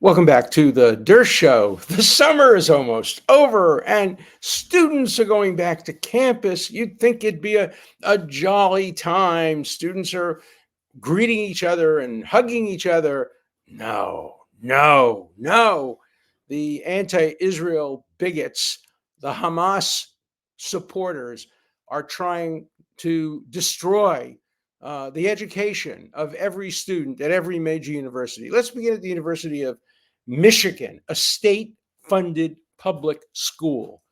Welcome back to the Dershow. The summer is almost over and students are going back to campus. You'd think it'd be a jolly time. Students are greeting each other and hugging each other. No, no, no. The anti Israel bigots, the Hamas supporters, are trying to destroy the education of every student at every major university. Let's begin at the University of Michigan, a state funded public school.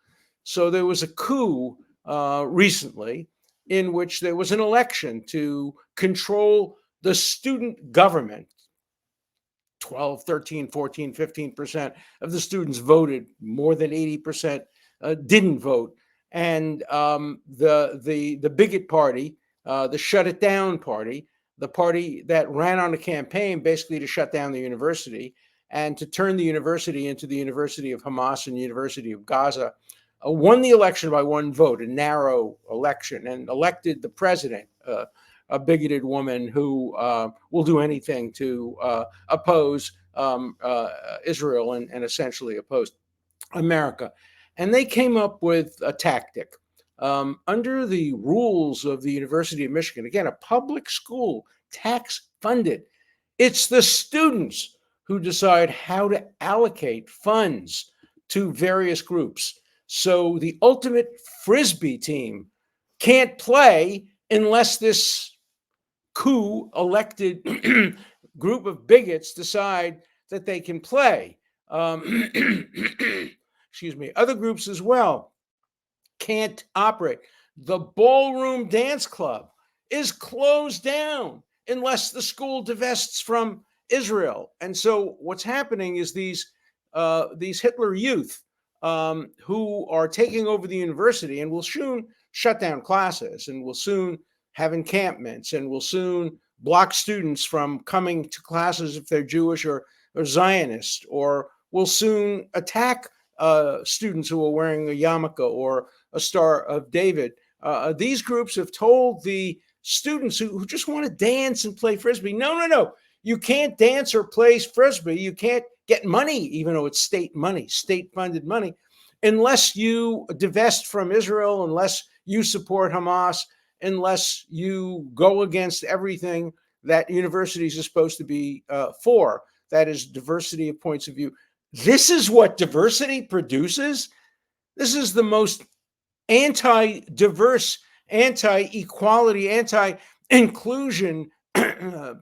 So there was a coup recently in which there was an election to control the student government. 12, 13, 14, 15% of the students voted. More than 80% didn't vote. And the bigot party, the shut it down party, the party that ran on a campaign basically to shut down the university and to turn the university into the University of Hamas and University of Gaza, won the election by one vote, a narrow election, and elected the president, a bigoted woman who will do anything to oppose Israel and essentially oppose America. And they came up with a tactic. Under the rules of the University of Michigan, again, a public school, tax funded, it's the students who decide how to allocate funds to various groups. So the ultimate Frisbee team can't play unless this coup elected group of bigots decide that they can play. Excuse me. Other groups as well can't operate. The ballroom dance club is closed down unless the school divests from Israel. And so what's happening is these Hitler youth who are taking over the university and will soon shut down classes and will soon have encampments and will soon block students from coming to classes if they're Jewish or Zionist, or will soon attack students who are wearing a yarmulke or a Star of David. These groups have told the students who just want to dance and play Frisbee, no. You can't dance or play Frisbee. You can't get money, even though it's state money, state-funded money, unless you divest from Israel, unless you support Hamas, unless you go against everything that universities are supposed to be for. That is diversity of points of view. This is what diversity produces. This is the most anti-diverse, anti-equality, anti-inclusion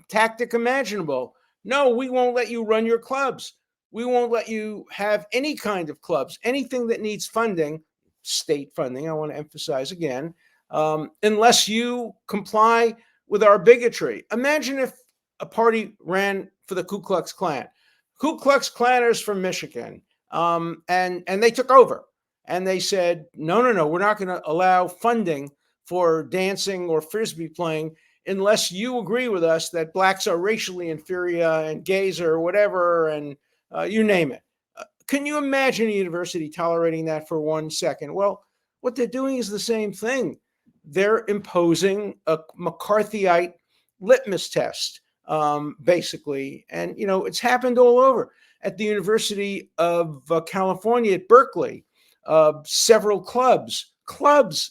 tactic imaginable. No, we won't let you run your clubs. We won't let you have any kind of clubs, anything that needs funding, state funding, I want to emphasize again, unless you comply with our bigotry. Imagine if a party ran for the Ku Klux Klan. Ku Klux Klanners from Michigan, and they took over. And they said, no, we're not going to allow funding for dancing or Frisbee playing unless you agree with us that blacks are racially inferior and gays or whatever, and you name it. Can you imagine a university tolerating that for 1 second? Well, what they're doing is the same thing. They're imposing a McCarthyite litmus test, basically. And, it's happened all over. At the University of California at Berkeley, several clubs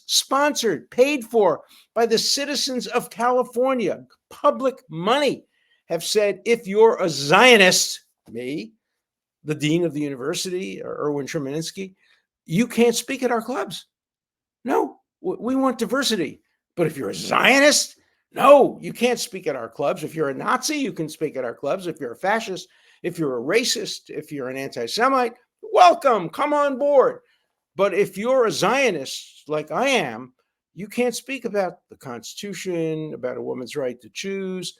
sponsored, paid for by the citizens of California, public money, have said, if you're a Zionist, me, the dean of the university, or Erwin Chemerinsky, you can't speak at our clubs. No, we want diversity. But if you're a Zionist, no, you can't speak at our clubs. If you're a Nazi, you can speak at our clubs. If you're a fascist, if you're a racist, if you're an anti-Semite, welcome, come on board. But if you're a Zionist, like I am, you can't speak about the Constitution, about a woman's right to choose.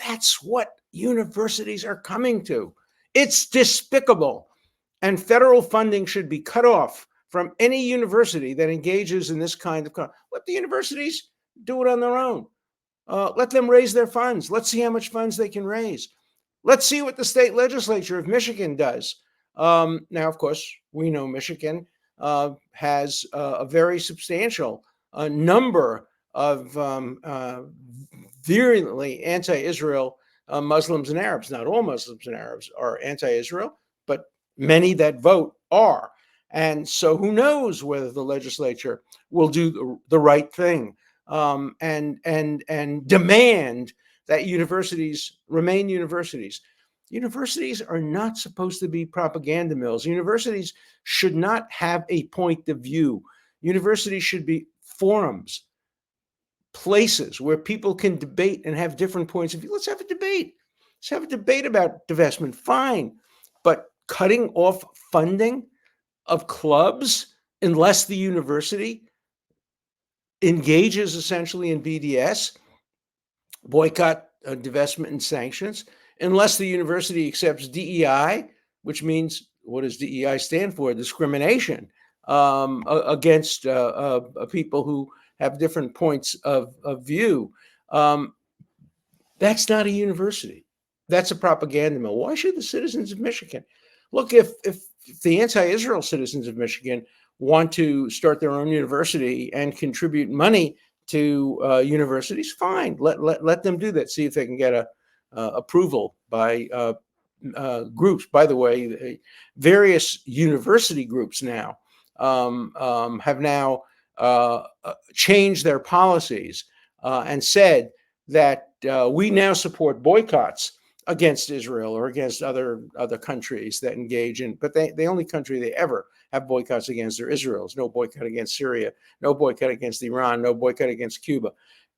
That's what universities are coming to. It's despicable. And federal funding should be cut off from any university that engages in this kind of... Let the universities do it on their own. Let them raise their funds. Let's see how much funds they can raise. Let's see what the state legislature of Michigan does. Now, of course, we know Michigan has a very substantial number of virulently anti-Israel Muslims and Arabs. Not all Muslims and Arabs are anti-Israel, but many that vote are. And so who knows whether the legislature will do the right thing, and demand that universities remain universities. Universities are not supposed to be propaganda mills. Universities should not have a point of view. Universities should be forums, places where people can debate and have different points of view. Let's have a debate. Let's have a debate about divestment. Fine. But cutting off funding of clubs unless the university engages essentially in BDS, boycott, divestment, and sanctions, unless the university accepts DEI, which means, what does DEI stand for? Discrimination against people who have different points of view. That's not a university. That's a propaganda mill. Why should the citizens of Michigan? Look, if the anti-Israel citizens of Michigan want to start their own university and contribute money to universities, fine. Let them do that. See if they can get approval by groups. By the way, various university groups now have now changed their policies and said that we now support boycotts against Israel or against other countries that engage in, but the only country they ever have boycotts against are Israel's. No boycott against Syria, no boycott against Iran, no boycott against Cuba.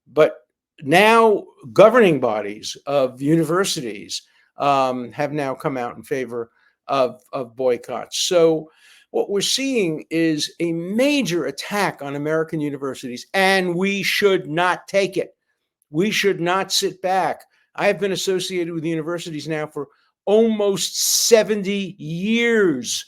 But now governing bodies of universities have now come out in favor of boycotts. So what we're seeing is a major attack on American universities, and we should not take it. We should not sit back. I have been associated with universities now for almost 70 years.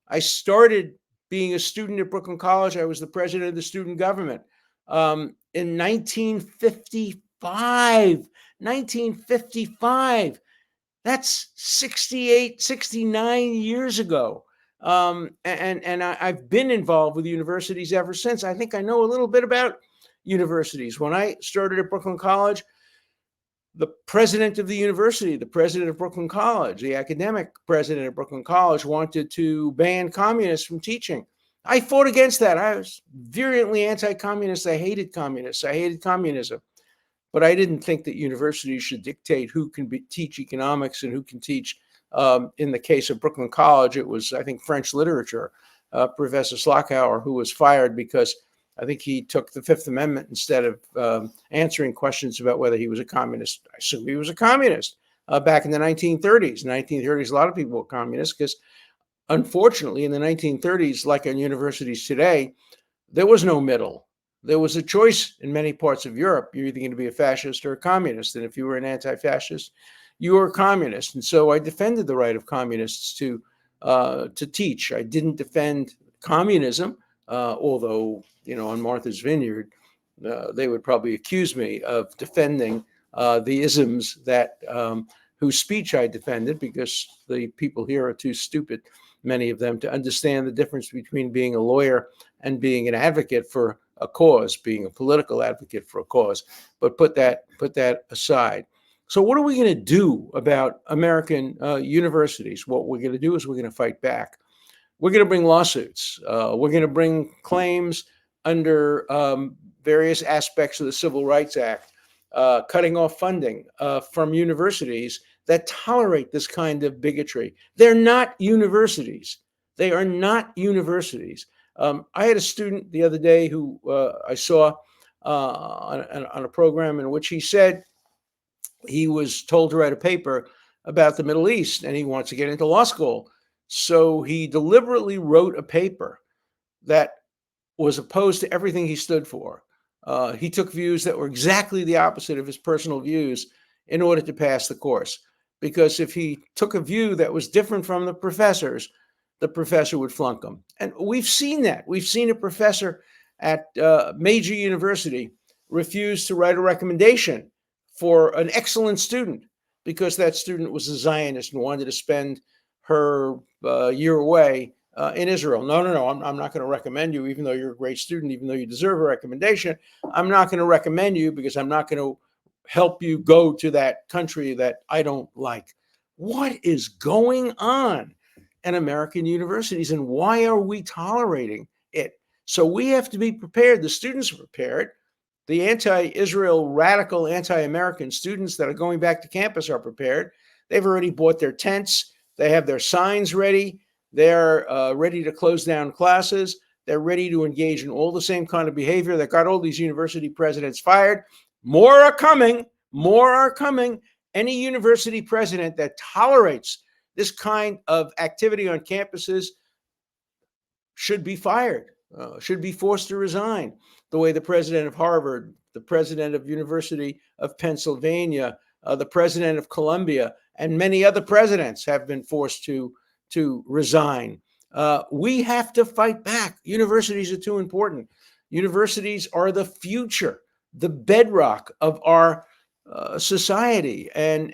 I started being a student at Brooklyn College. I was the president of the student government in 1955. 1955. That's 68, 69 years ago. And I've been involved with universities ever since. I think I know a little bit about universities. When I started at Brooklyn College, the president of the university, the president of Brooklyn College, the academic president of Brooklyn College wanted to ban communists from teaching. I fought against that. I was virulently anti-communist. I hated communists. I hated communism. But I didn't think that universities should dictate who can teach economics and who can teach. In the case of Brooklyn College, it was, I think, French literature. Professor Slockhauer, who was fired because I think he took the Fifth Amendment instead of answering questions about whether he was a communist. I assume he was a communist back in the 1930s. 1930s, a lot of people were communists because, unfortunately, in the 1930s, like in universities today, there was no middle. There was a choice in many parts of Europe. You're either going to be a fascist or a communist. And if you were an anti-fascist, you were a communist. And so I defended the right of communists to teach. I didn't defend communism, although, on Martha's Vineyard, they would probably accuse me of defending the isms that whose speech I defended, because the people here are too stupid, many of them, to understand the difference between being a lawyer and being an advocate for a cause, being a political advocate for a cause. But put that aside. So what are we going to do about American universities? What we're going to do is we're going to fight back. We're going to bring lawsuits. We're going to bring claims under various aspects of the Civil Rights Act, cutting off funding from universities that tolerate this kind of bigotry. They're not universities. They are not universities. I had a student the other day who I saw on a program in which he said he was told to write a paper about the Middle East and he wants to get into law school. So he deliberately wrote a paper that was opposed to everything he stood for. He took views that were exactly the opposite of his personal views in order to pass the course. Because if he took a view that was different from the professor would flunk him. And we've seen that. We've seen a professor at a major university refuse to write a recommendation for an excellent student because that student was a Zionist and wanted to spend her year away in Israel. No, I'm not going to recommend you, even though you're a great student, even though you deserve a recommendation. I'm not going to recommend you because I'm not going to help you go to that country that I don't like. What is going on in American universities, and why are we tolerating it? So we have to be prepared. The students are prepared. The anti-Israel, radical anti-American students that are going back to campus are prepared. They've already bought their tents. They have their signs ready. They're ready to close down classes. They're ready to engage in all the same kind of behavior that got all these university presidents fired. More are coming. More are coming. Any university president that tolerates this kind of activity on campuses should be fired, should be forced to resign, the way the president of Harvard, the president of University of Pennsylvania, the president of Columbia, and many other presidents have been forced to resign. We have to fight back. Universities are too important. Universities are the future, the bedrock of our society and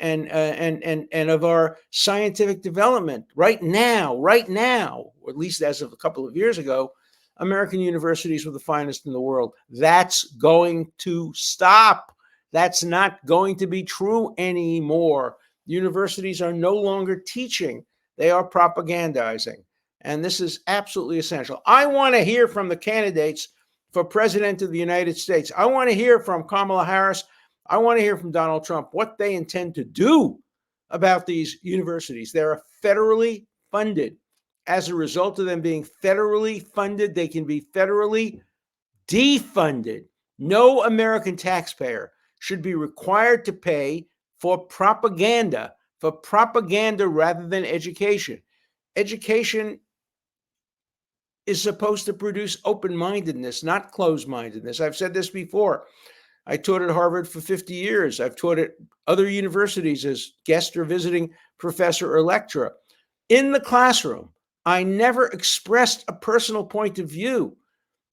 of our scientific development. Right now, or at least as of a couple of years ago, American universities were the finest in the world. That's going to stop. That's not going to be true anymore. Universities are no longer teaching. They are propagandizing. And this is absolutely essential. I want to hear from the candidates for president of the United States. I want to hear from Kamala Harris. I want to hear from Donald Trump what they intend to do about these universities. They're federally funded. As a result of them being federally funded, they can be federally defunded. No American taxpayer should be required to pay for propaganda rather than education. Education is supposed to produce open-mindedness, not closed-mindedness. I've said this before. I taught at Harvard for 50 years. I've taught at other universities as guest or visiting professor or lecturer. In the classroom, I never expressed a personal point of view.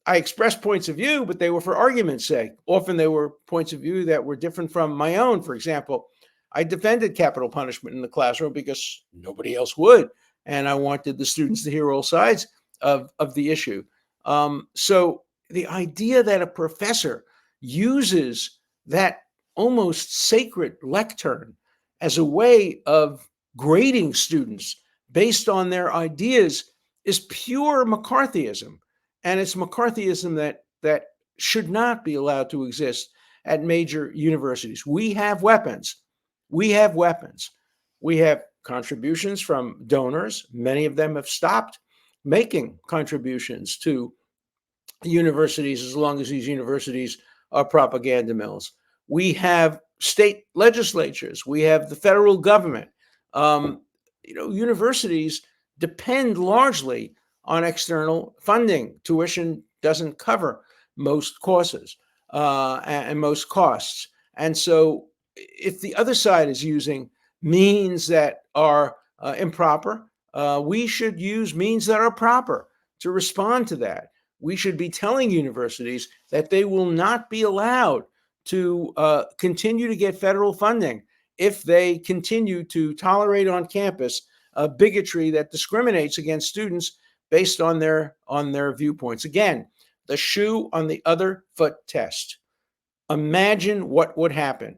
I expressed points of view, but they were for argument's sake. Often they were points of view that were different from my own. For example, I defended capital punishment in the classroom because nobody else would. And I wanted the students to hear all sides of the issue. So the idea that a professor uses that almost sacred lectern as a way of grading students based on their ideas is pure McCarthyism. And it's McCarthyism that should not be allowed to exist at major universities. We have weapons. We have weapons. We have contributions from donors. Many of them have stopped making contributions to universities as long as these universities are propaganda mills. We have state legislatures. We have the federal government. Universities depend largely on external funding. Tuition doesn't cover most courses and most costs. And so if the other side is using means that are improper, we should use means that are proper to respond to that. We should be telling universities that they will not be allowed to continue to get federal funding if they continue to tolerate on campus bigotry that discriminates against students based on their viewpoints. Again, the shoe on the other foot test. Imagine what would happen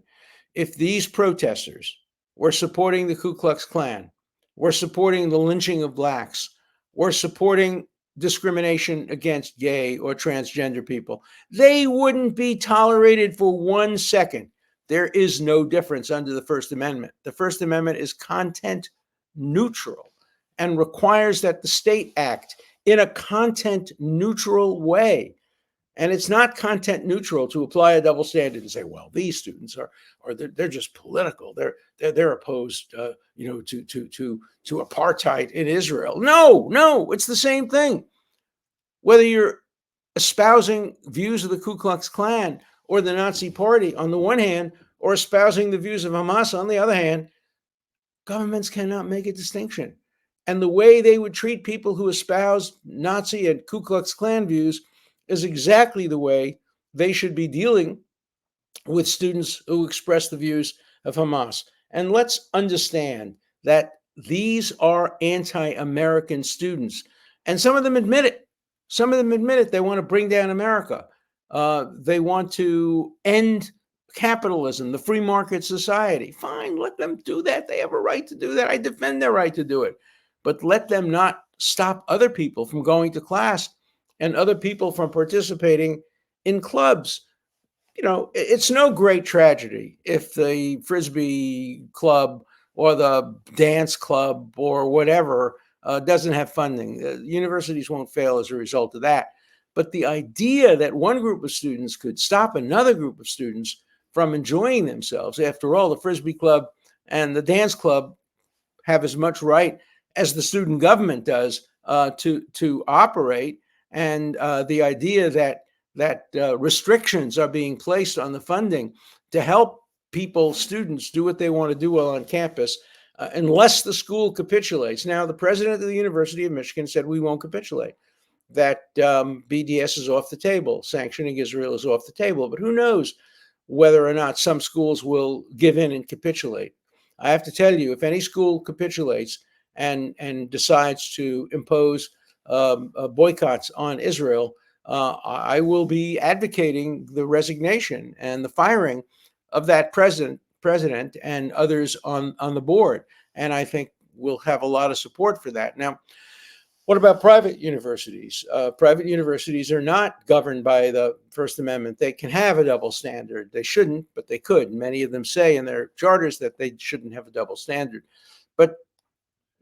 if these protesters were supporting the Ku Klux Klan, were supporting the lynching of blacks, were supporting discrimination against gay or transgender people. They wouldn't be tolerated for 1 second. There is no difference under the First Amendment. The First Amendment is content neutral and requires that the state act in a content neutral way. And it's not content neutral to apply a double standard and say, well, these students they're just political. They're opposed, to apartheid in Israel. No, it's the same thing. Whether you're espousing views of the Ku Klux Klan or the Nazi Party on the one hand, or espousing the views of Hamas on the other hand, governments cannot make a distinction. And the way they would treat people who espouse Nazi and Ku Klux Klan views is exactly the way they should be dealing with students who express the views of Hamas. And let's understand that these are anti-American students. And some of them admit it. They want to bring down America. They want to end capitalism, the free market society. Fine, let them do that. They have a right to do that. I defend their right to do it. But let them not stop other people from going to class and other people from participating in clubs. It's no great tragedy if the Frisbee club or the dance club or whatever doesn't have funding. Universities won't fail as a result of that. But the idea that one group of students could stop another group of students from enjoying themselves, after all, the Frisbee club and the dance club have as much right as the student government does to operate, and the idea that restrictions are being placed on the funding to help students do what they want to do while on campus, unless the school capitulates. Now, the president of the University of Michigan said we won't capitulate, that BDS is off the table, sanctioning Israel is off the table, but who knows whether or not some schools will give in and capitulate. I have to tell you, if any school capitulates and decides to impose boycotts on Israel, I will be advocating the resignation and the firing of that president and others on the board. And I think we'll have a lot of support for that. Now, what about private universities? Private universities are not governed by the First Amendment. They can have a double standard. They shouldn't, but they could. Many of them say in their charters that they shouldn't have a double standard. But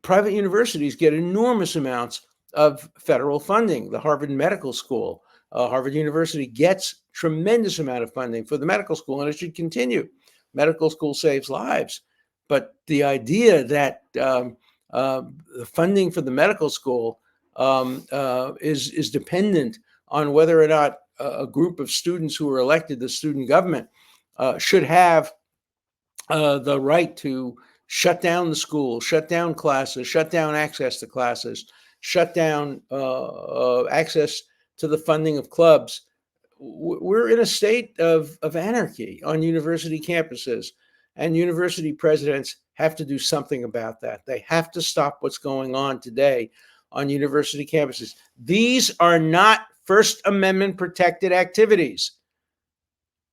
private universities get enormous amounts of federal funding. The Harvard Medical School, Harvard University gets tremendous amount of funding for the medical school, and it should continue. Medical school saves lives. But the idea that the funding for the medical school is dependent on whether or not a group of students who are elected to student government should have the right to shut down the school, shut down classes, shut down access to classes, shut down access to the funding of clubs. We're in a state of anarchy on university campuses, and university presidents have to do something about that. They have to stop what's going on today on university campuses. These are not First Amendment protected activities.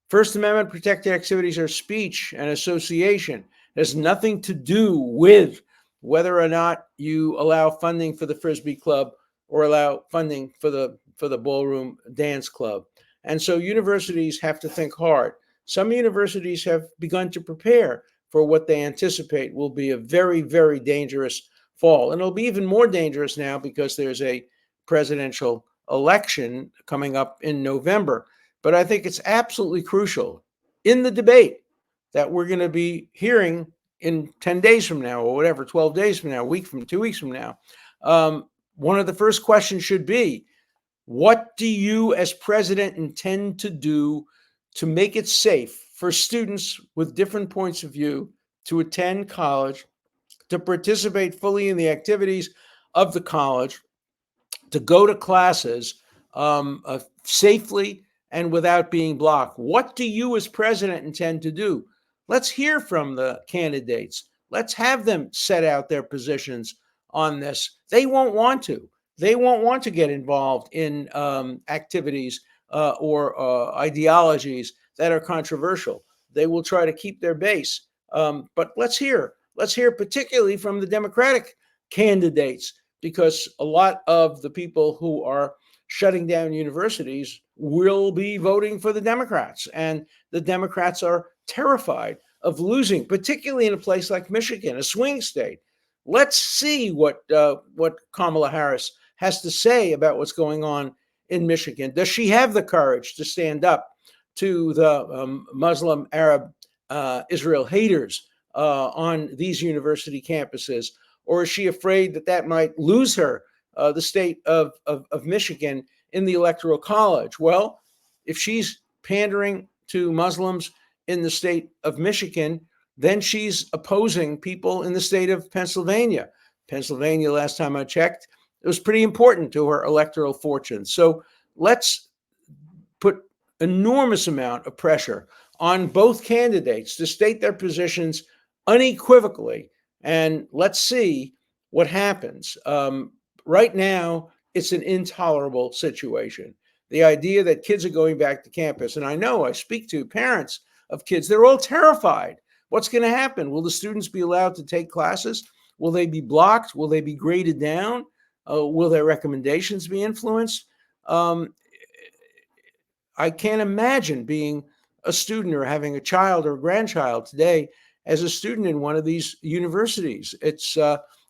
First Amendment protected activities are speech and association. It has nothing to do with whether or not you allow funding for the Frisbee Club or allow funding for the ballroom dance club. And so universities have to think hard. Some universities have begun to prepare for what they anticipate will be a very, very dangerous fall. And it'll be even more dangerous now because there's a presidential election coming up in November. But I think it's absolutely crucial in the debate that we're going to be hearing in 10 days from now or whatever, 12 days from now, 2 weeks from now. One of the first questions should be, what do you as president intend to do to make it safe for students with different points of view to attend college, to participate fully in the activities of the college, to go to classes safely and without being blocked? What do you as president intend to do? Let's hear from the candidates. Let's have them set out their positions on this. They won't want to. They won't want to get involved in activities or ideologies that are controversial. They will try to keep their base. But let's hear particularly from the Democratic candidates, because a lot of the people who are shutting down universities will be voting for the Democrats. And the Democrats are terrified of losing, particularly in a place like Michigan, a swing state. Let's see what Kamala Harris has to say about what's going on in Michigan. Does she have the courage to stand up to the Muslim, Arab, Israel haters on these university campuses? Or is she afraid that might lose her the state of Michigan in the Electoral College? Well, if she's pandering to Muslims in the state of Michigan, then she's opposing people in the state of Pennsylvania. Pennsylvania, last time I checked, it was pretty important to her electoral fortune. So let's put enormous amount of pressure on both candidates to state their positions unequivocally, and let's see what happens. Right now, it's an intolerable situation. The idea that kids are going back to campus, and I know I speak to parents of kids. They're all terrified. What's going to happen? Will the students be allowed to take classes? Will they be blocked? Will they be graded down? Will their recommendations be influenced? I can't imagine being a student or having a child or a grandchild today as a student in one of these universities. It's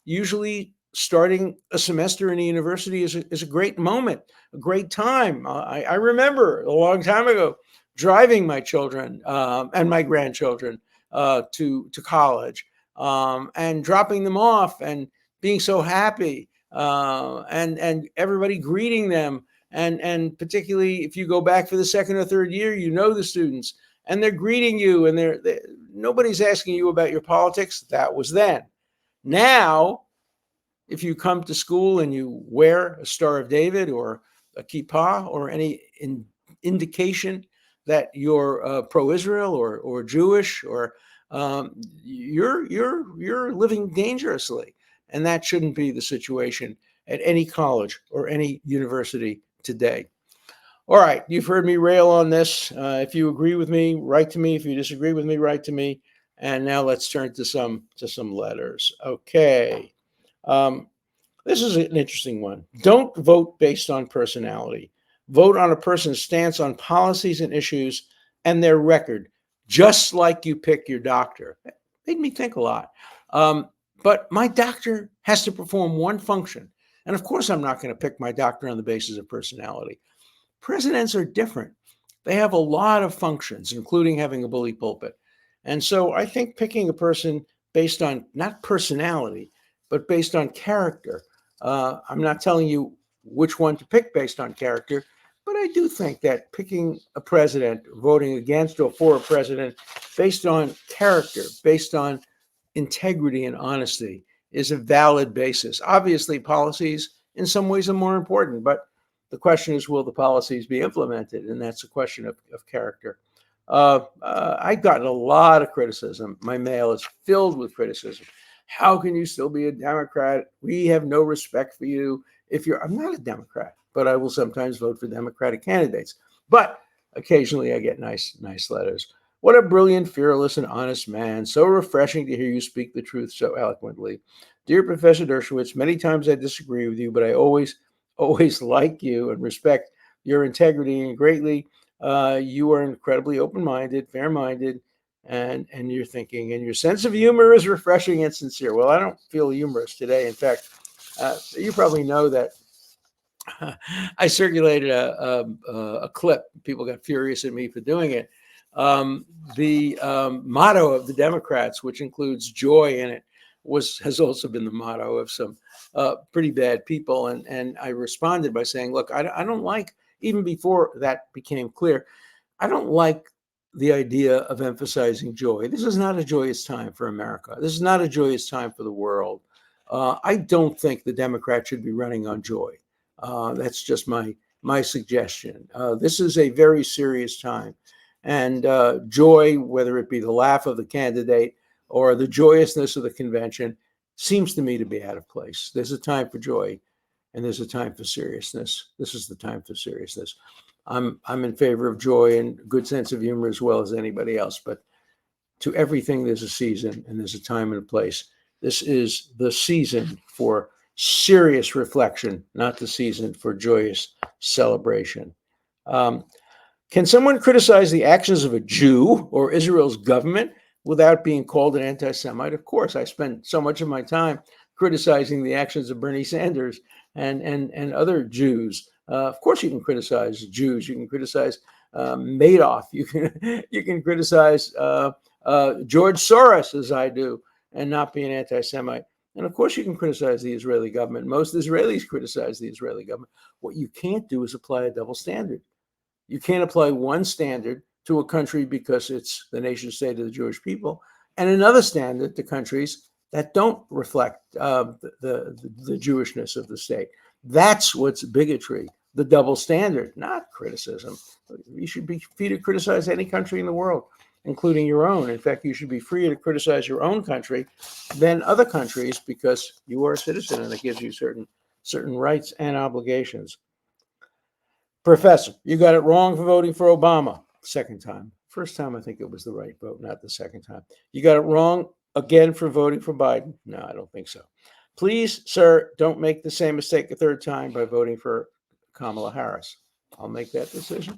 usually starting a semester in a university is a great moment, a great time. I remember a long time ago driving my children and my grandchildren to college and dropping them off and being so happy and everybody greeting them. And particularly if you go back for the second or third year, you know the students and they're greeting you and nobody's asking you about your politics. That was then. Now, if you come to school and you wear a Star of David or a kippah or any indication that you're pro-Israel or Jewish, or you're living dangerously, and that shouldn't be the situation at any college or any university today. All right, you've heard me rail on this. If you agree with me, write to me. If you disagree with me, write to me. And now let's turn to some letters. Okay. This is an interesting one. Don't vote based on personality. Vote on a person's stance on policies and issues and their record, just like you pick your doctor. That made me think a lot. But my doctor has to perform one function. And of course, I'm not going to pick my doctor on the basis of personality. Presidents are different. They have a lot of functions, including having a bully pulpit. And so I think picking a person based on not personality, but based on character. I'm not telling you which one to pick based on character, but I do think that picking a president, voting against or for a president based on character, based on integrity and honesty is a valid basis. Obviously, policies in some ways are more important, but the question is, will the policies be implemented? And that's a question of character. I've gotten a lot of criticism. My mail is filled with criticism. How can you still be a Democrat? We have no respect for you. I'm not a Democrat, but I will sometimes vote for Democratic candidates. But occasionally I get nice letters. What a brilliant, fearless, and honest man. So refreshing to hear you speak the truth so eloquently. Dear Professor Dershowitz, many times I disagree with you, but I always like you and respect your integrity and greatly. You are incredibly open-minded, fair-minded, and your thinking and your sense of humor is refreshing and sincere. Well, I don't feel humorous today. In fact, you probably know that I circulated a clip. People got furious at me for doing it. The motto of the Democrats, which includes joy in it, has also been the motto of some pretty bad people. And I responded by saying, look, I don't like, even before that became clear, I don't like the idea of emphasizing joy. This is not a joyous time for America. This is not a joyous time for the world. I don't think the Democrats should be running on joy. That's just my suggestion. This is a very serious time. And joy, whether it be the laugh of the candidate or the joyousness of the convention, seems to me to be out of place. There's a time for joy and there's a time for seriousness. This is the time for seriousness. I'm in favor of joy and good sense of humor as well as anybody else, but to everything there's a season and there's a time and a place. This is the season for serious reflection, not the season for joyous celebration. Can someone criticize the actions of a Jew or Israel's government without being called an anti-Semite? Of course, I spend so much of my time criticizing the actions of Bernie Sanders and other Jews. Of course, you can criticize Jews. You can criticize Madoff. You can criticize George Soros, as I do, and not be an anti-Semite. And of course, you can criticize the Israeli government. Most Israelis criticize the Israeli government. What you can't do is apply a double standard. You can't apply one standard to a country because it's the nation state of the Jewish people, and another standard to countries that don't reflect the Jewishness of the state. That's what's bigotry, the double standard, not criticism. You should be free to criticize any country in the world, including your own. In fact, you should be free to criticize your own country than other countries because you are a citizen and it gives you certain rights and obligations. Professor, you got it wrong for voting for Obama. Second time. First time, I think it was the right vote, not the second time. You got it wrong again for voting for Biden? No, I don't think so. Please, sir, don't make the same mistake a third time by voting for Kamala Harris. I'll make that decision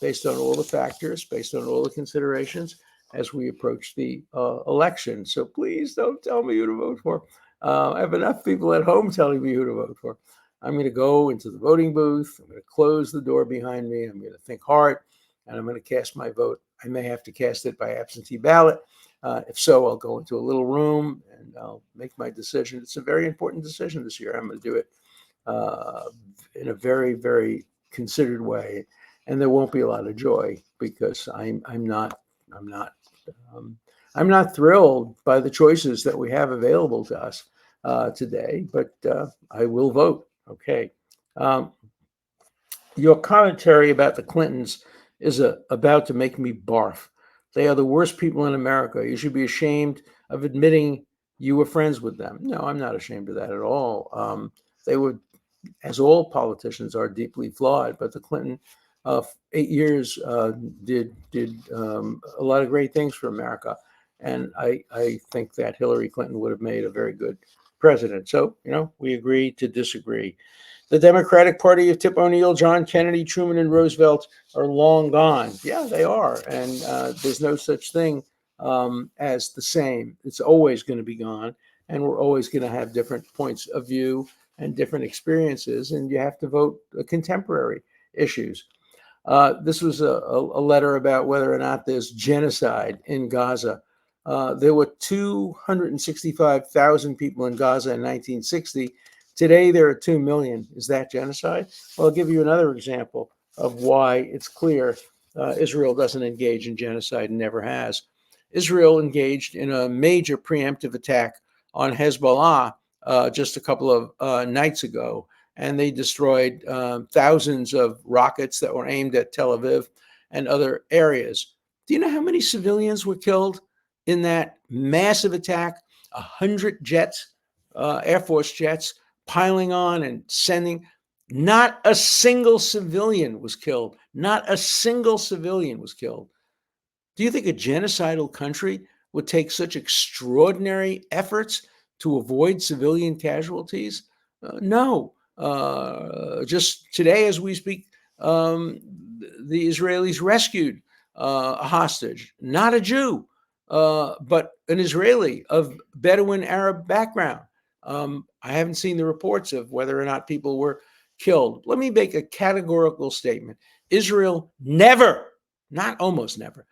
based on all the factors, based on all the considerations as we approach the election. So please don't tell me who to vote for. I have enough people at home telling me who to vote for. I'm going to go into the voting booth. I'm going to close the door behind me. I'm going to think hard, and I'm going to cast my vote. I may have to cast it by absentee ballot. If so, I'll go into a little room and I'll make my decision. It's a very important decision this year. I'm going to do it in a very, very considered way, and there won't be a lot of joy because I'm not thrilled by the choices that we have available to us today. But I will vote. Okay. Your commentary about the Clintons is about to make me barf. They are the worst people in America. You should be ashamed of admitting you were friends with them. No, I'm not ashamed of that at all. They were, as all politicians are, deeply flawed. But the Clinton 8 years did a lot of great things for America, and I think that Hillary Clinton would have made a very good president. So we agree to disagree. The Democratic Party of Tip O'Neill, John Kennedy, Truman, and Roosevelt are long gone. Yeah, they are, and there's no such thing as the same. It's always going to be gone, and we're always going to have different points of view and different experiences, and you have to vote contemporary issues. This was a letter about whether or not there's genocide in Gaza. There were 265,000 people in Gaza in 1960. Today, there are 2 million. Is that genocide? Well, I'll give you another example of why it's clear Israel doesn't engage in genocide and never has. Israel engaged in a major preemptive attack on Hezbollah just a couple of nights ago, and they destroyed thousands of rockets that were aimed at Tel Aviv and other areas. Do you know how many civilians were killed in that massive attack? 100 jets, Air Force jets, piling on and sending. Not a single civilian was killed. Not a single civilian was killed. Do you think a genocidal country would take such extraordinary efforts to avoid civilian casualties? No. Just today, as we speak, the Israelis rescued a hostage, not a Jew, but an Israeli of Bedouin Arab background. I haven't seen the reports of whether or not people were killed. Let me make a categorical statement. Israel never, not almost never,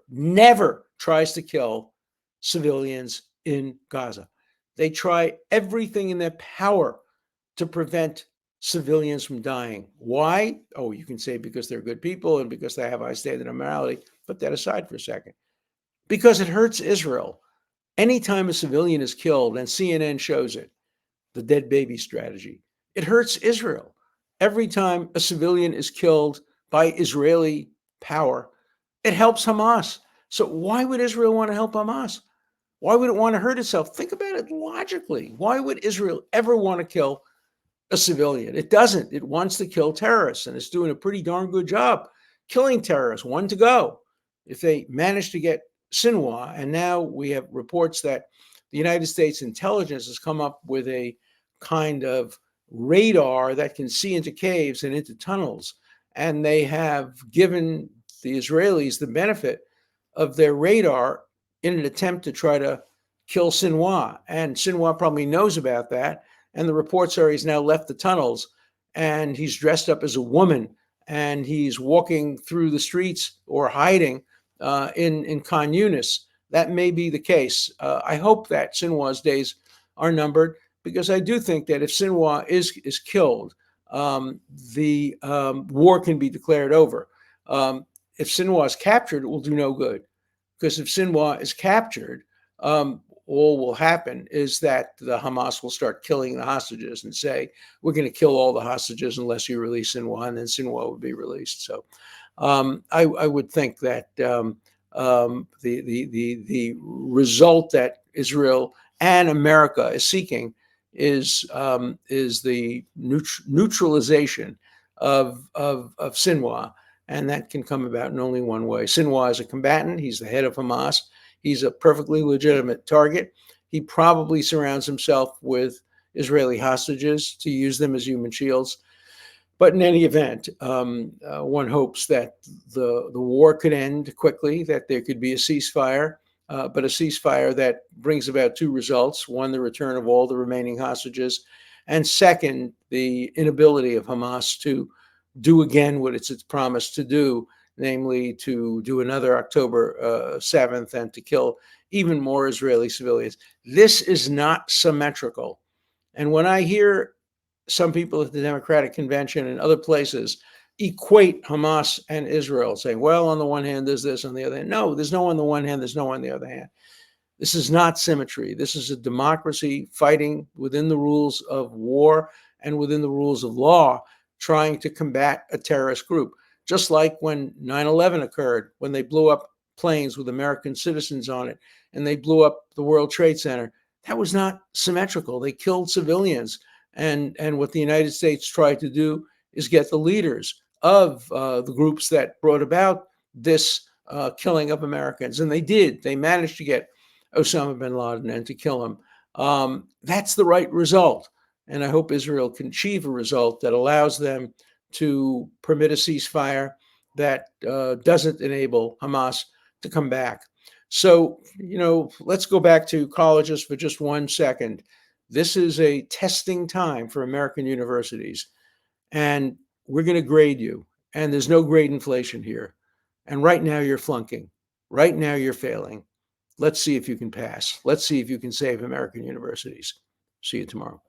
never tries to kill civilians in Gaza. They try everything in their power to prevent civilians from dying. Why? Oh, you can say because they're good people and because they have high standard of morality. Put that aside for a second. Because it hurts Israel. Anytime a civilian is killed, and CNN shows it, the dead baby strategy, it hurts Israel. Every time a civilian is killed by Israeli power, it helps Hamas. So why would Israel want to help Hamas? Why would it want to hurt itself? Think about it logically. Why would Israel ever want to kill a civilian? It doesn't. It wants to kill terrorists, and it's doing a pretty darn good job killing terrorists. One to go. If they manage to get Sinwar, and now we have reports that the United States intelligence has come up with a kind of radar that can see into caves and into tunnels, and they have given the Israelis the benefit of their radar in an attempt to try to kill Sinwar. And Sinwar probably knows about that, and the reports are he's now left the tunnels, and he's dressed up as a woman, and he's walking through the streets or hiding in Khan Yunis. That may be the case. I hope that Sinwar's days are numbered, because I do think that if Sinwar is killed, the war can be declared over. If Sinwar is captured, it will do no good, because if Sinwar is captured, all will happen is that the Hamas will start killing the hostages and say, we're going to kill all the hostages unless you release Sinwar, and then Sinwar will be released. So I would think that the result that Israel and America is seeking is the neutralization of Sinwar, And that can come about in only one way. Sinwar is a combatant. He's the head of Hamas. He's a perfectly legitimate target. He probably surrounds himself with Israeli hostages to use them as human shields. But in any event, one hopes that the war could end quickly, that there could be a ceasefire, but a ceasefire that brings about two results. One, the return of all the remaining hostages. And second, the inability of Hamas to do again what it's promised to do, namely to do another October 7th and to kill even more Israeli civilians. This is not symmetrical. And when I hear some people at the Democratic Convention and other places equate Hamas and Israel, saying, well, on the one hand, there's this, on the other hand. No, there's no on the one hand, there's no on the other hand. This is not symmetry. This is a democracy fighting within the rules of war and within the rules of law, trying to combat a terrorist group. Just like when 9/11 occurred, when they blew up planes with American citizens on it, and they blew up the World Trade Center. That was not symmetrical. They killed civilians. And what the United States tried to do is get the leaders of the groups that brought about this killing of Americans. And they did. They managed to get Osama bin Laden and to kill him. That's the right result. And I hope Israel can achieve a result that allows them to permit a ceasefire that doesn't enable Hamas to come back. So, let's go back to colleges for just 1 second. This is a testing time for American universities, and we're going to grade you. And there's no grade inflation here. And right now you're flunking. Right now you're failing. Let's see if you can pass. Let's see if you can save American universities. See you tomorrow.